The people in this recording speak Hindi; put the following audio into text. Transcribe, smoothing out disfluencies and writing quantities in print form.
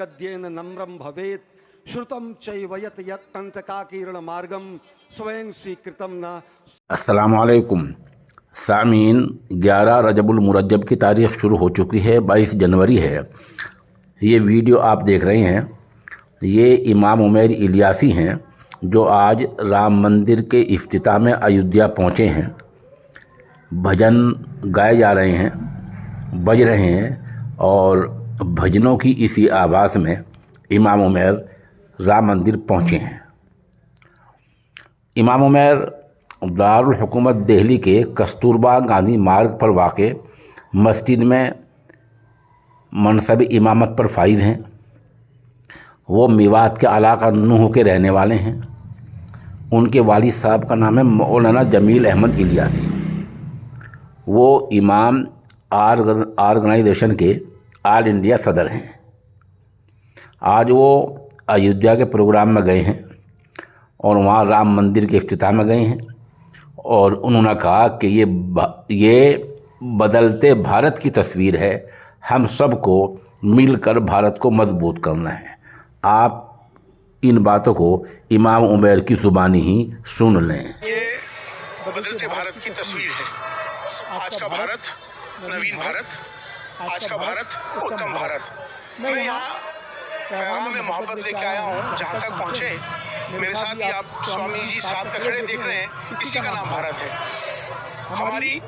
तद्येन नम्रं भवेत् श्रुतं चैव यत् यत्तंत्रकाकीर्ण मार्गम स्वयं स्वीकृतम न। अस्सलामु अलैकुम सामीन। 11 रजबुल मुरज्जब की तारीख़ शुरू हो चुकी है, 22 जनवरी है। ये वीडियो आप देख रहे हैं, ये इमाम उमैर इलियासी हैं जो आज राम मंदिर के इफ्तिताह में अयोध्या पहुँचे हैं। भजन गाए जा रहे हैं, बज रहे हैं और भजनों की इसी आवाज़ में इमाम उमैर राम मंदिर पहुँचे हैं। इमाम उमैर दारुल हुकूमत दिल्ली के कस्तूरबा गांधी मार्ग पर वाक़ मस्जिद में मनसब इमामत पर फाइज हैं। वो मेवात के इलाका नूह के रहने वाले हैं। उनके वालिद साहब का नाम है मौलाना जमील अहमद इलियासी। वो इमाम ऑर्गेनाइजेशन के ऑल इंडिया सदर हैं। आज वो अयोध्या के प्रोग्राम में गए हैं और वहाँ राम मंदिर के इफ्तिताह में गए हैं और उन्होंने कहा कि ये बदलते भारत की तस्वीर है। हम सबको मिलकर भारत को मजबूत करना है। आप इन बातों को इमाम उमैर की ज़ुबानी ही सुन लें। ये बदलते भारत की तस्वीर है। आज का भारत नवीन भारत, आज का भारत उत्तम भारत। मैं यहाँ पैगाम में मोहब्बत लेके आया हूँ। जहाँ तक पहुँचे मेरे साथ ही आप स्वामी जी साथ पे खड़े देख रहे हैं, इसी का नाम भारत है। हमारी